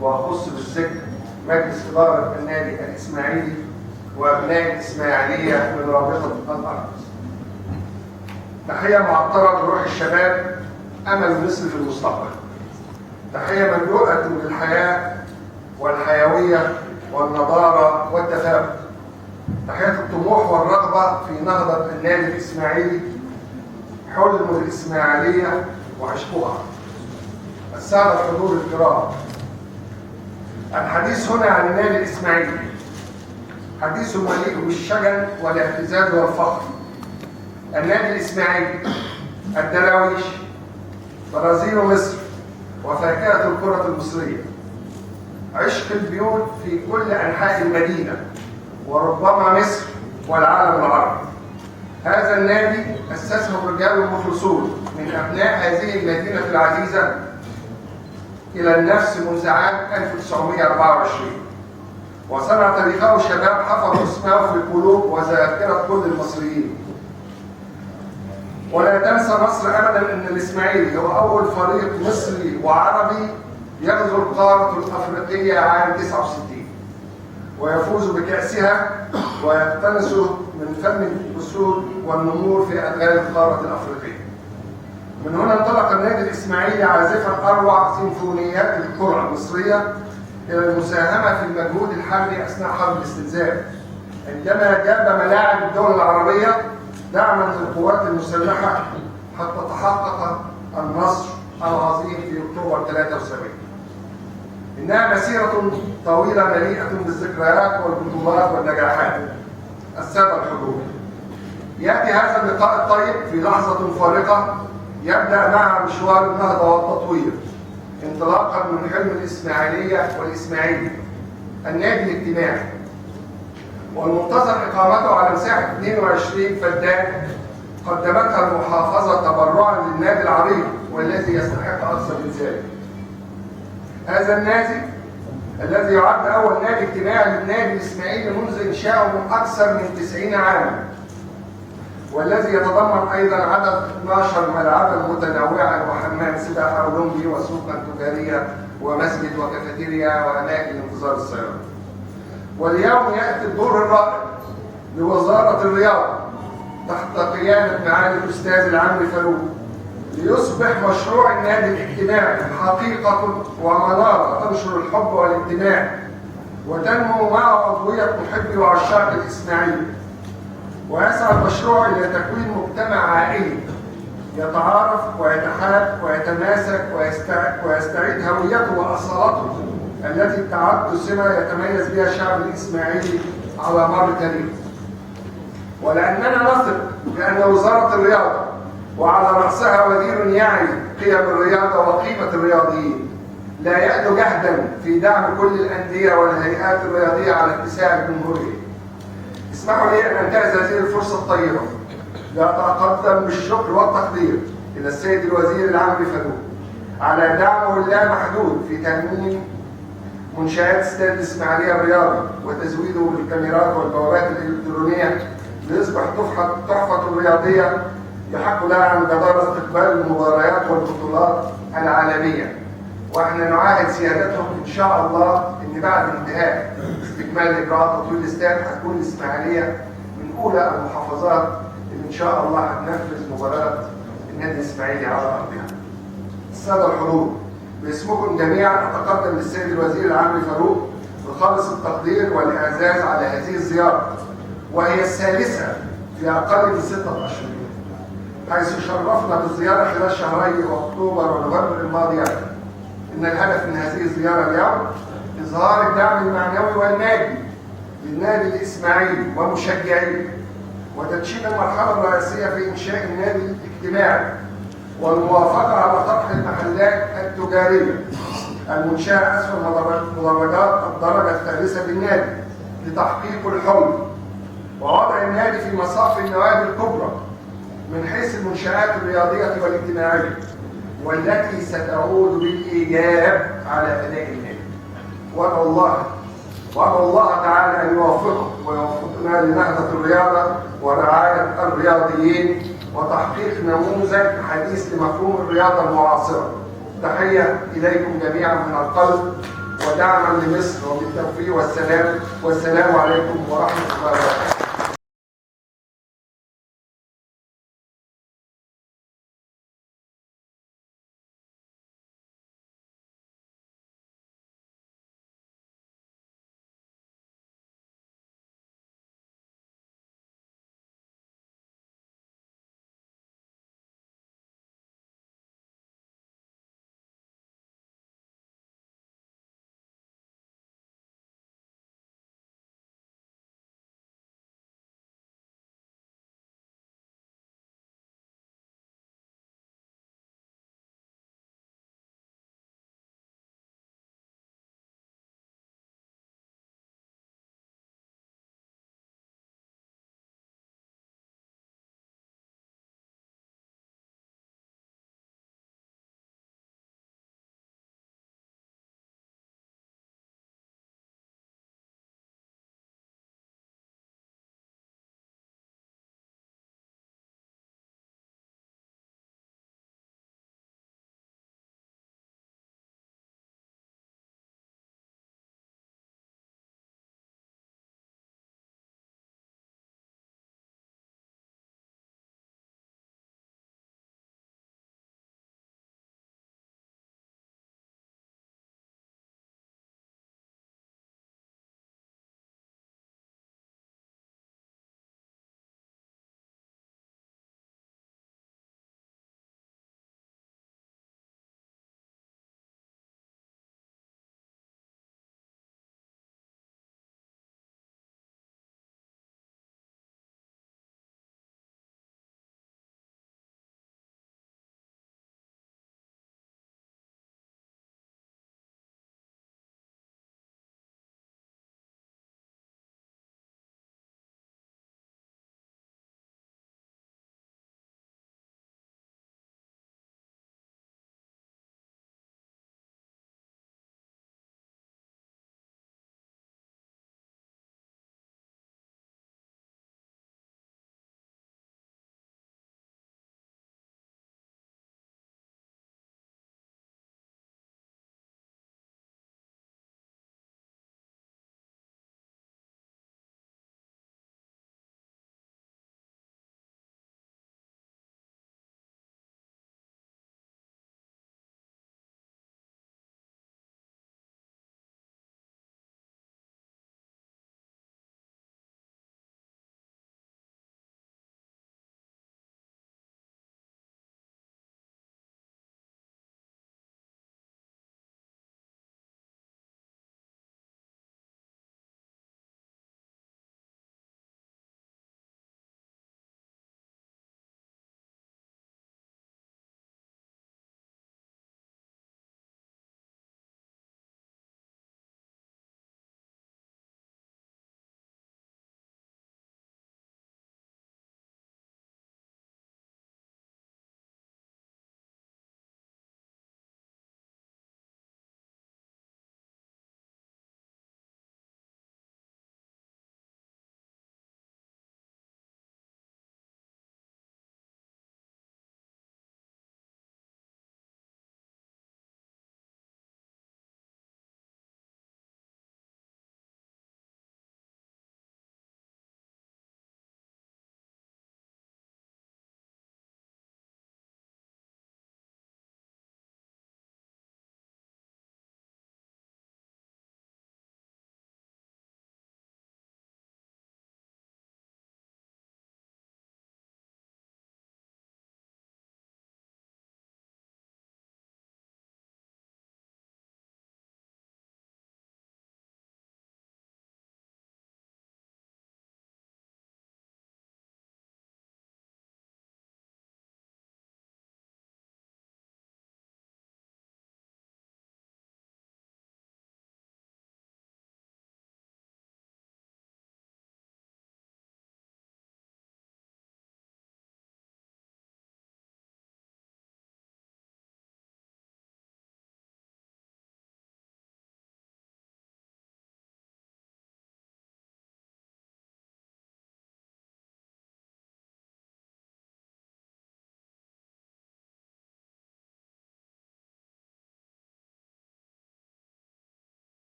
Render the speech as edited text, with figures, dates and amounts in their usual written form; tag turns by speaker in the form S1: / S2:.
S1: وأخص بالذكر مجلس إدارة النادي الإسماعيلي وأبناء الإسماعيلية من رابطة الأرض. تحية معطرة بروح الشباب أمل مصر في المستقبل. تحية مملوءة بالحياة والحيوية والنضارة والتفاؤل. تحية الطموح والرغبة في نهضة النادي الإسماعيلي، حلم الإسماعيلية وعشقها. السادة الحضور الكرام، الحديث هنا عن النادي الإسماعيلي حديث مليء بالشجن والاعتزاز والفخر. النادي الإسماعيلي الدراويش، برازيل مصر، وفاكهة الكرة المصرية، عشق البيوت في كل أنحاء المدينة وربما مصر والعالم العربي. هذا النادي أسسه الرجال المخلصون من أبناء هذه المدينة العزيزة إلى النفس منذ عام 1924، وصنع تاريخه شباب حفظوا اسمه في القلوب وذاكرة كل المصريين. ولا تنسى مصر أبدا أن الإسماعيلي هو أول فريق مصري وعربي يغزو القارة الأفريقية عام 69 ويفوز بكأسها ويقتنص من فم الأسود والنمور في أدغال القارة الأفريقية. من هنا انطلق النادي الإسماعيلي عازفا أروع سيمفونيات الكرة المصرية إلى المساهمة في المجهود الحربي أثناء حرب الاستنزاف، عندما جاب ملاعب الدول العربية دعما للقوات المسلحة حتى تحقق النصر العظيم في أكتوبر 73. إنها مسيرة طويلة مليئة بالذكريات والبطولات والنجاحات. السادة الحضور، يأتي هذا اللقاء الطيب في لحظة فارقة يبدأ معها مشوار النهضة والتطوير، انطلاقا من حلم الإسماعيلية والإسماعيلي، النادي الاجتماعي، والمنتظر إقامته على مساحة 22 فدان قدمتها المحافظة تبرعا للنادي العريق والذي يستحق أكثر من ذلك. هذا النادي الذي يعد أول نادي اجتماعي للنادي الإسماعيلي منذ إنشائه من أكثر من 90 عاما، والذي يتضمن أيضا عدد 12 ملعبا متنوعا وحمام سباحة أولمبي وسوقا تجارية ومسجد وكافيتيريا وأماكن انتظار السيارة. واليوم يأتي الدور الرائع لوزارة الرياضة تحت قيادة معالي الأستاذ العمري فاروق ليصبح مشروع النادي الاجتماعي حقيقة ومنارة تنشر الحب والانتماء وتنمو مع عضوية محبي وعشاق الإسماعيلي، ويسعى المشروع إلى تكوين مجتمع عائلي يتعارف ويتحاب ويتماسك ويستعيد هويته وأصالته التي تعد سمة يتميز بها الشعب الإسماعيلي على مر تاريخه. ولأننا نثق بأن وزارة الرياضة وعلى رأسها وزير يعي قيم الرياضة وقيمة الرياضيين لا يألو جهدا في دعم كل الأندية والهيئات الرياضية على اتساع الجمهورية. اسمحوا لي أن أنتهز هذه الفرصة الطيبة لأتقدم بالشكر والتقدير إلى السيد الوزير العمري فاروق على دعمه اللامحدود في تأمين منشآت استاد الإسماعيلية الرياضي وتزويده بالكاميرات والبوابات الإلكترونية ليصبح تحفة رياضية يحق لها عن جدارة استقبال المباريات والبطولات العالمية. واحنا نعاهد سيادتهم ان شاء الله ان بعد انتهاء استكمال اجراءات تطوير الاستاد هتكون الاسماعيليه من اولى المحافظات اللي ان شاء الله هتنفذ مباراه النادي الاسماعيلي على ارضها. الساده الحضور، باسمكم جميعا اتقدم للسيد الوزير العمري فاروق بخالص التقدير والاعزاز على هذه الزياره، وهي الثالثه في اقل من 6 اشهر، حيث شرفنا بالزياره خلال شهري اكتوبر ونوفمبر الماضيات. إن الهدف من هذه الزيارة اليوم إظهار الدعم المعنوي والمادي للنادي الإسماعيلي ومشجعيه، وتدشين المرحلة الرئيسية في إنشاء النادي الاجتماعي والموافقة على طرح المحلات التجارية المنشأة أسفل مدرجات الدرجة الثالثة بالنادي لتحقيق الحلم، ووضع النادي في مصاف النوادي الكبرى من حيث المنشآت الرياضية والاجتماعية، والتي ستعود بالإيجاب على أداء النادي. وأدعو الله تعالى أن يوفقه ويوفقنا لنهضة الرياضة ورعاية الرياضيين وتحقيق نموذج حديث لمفهوم الرياضة المعاصرة. تحية إليكم جميعا من القلب، ودعما لمصر وبالتوفيق والسلام عليكم ورحمه الله وبركاته.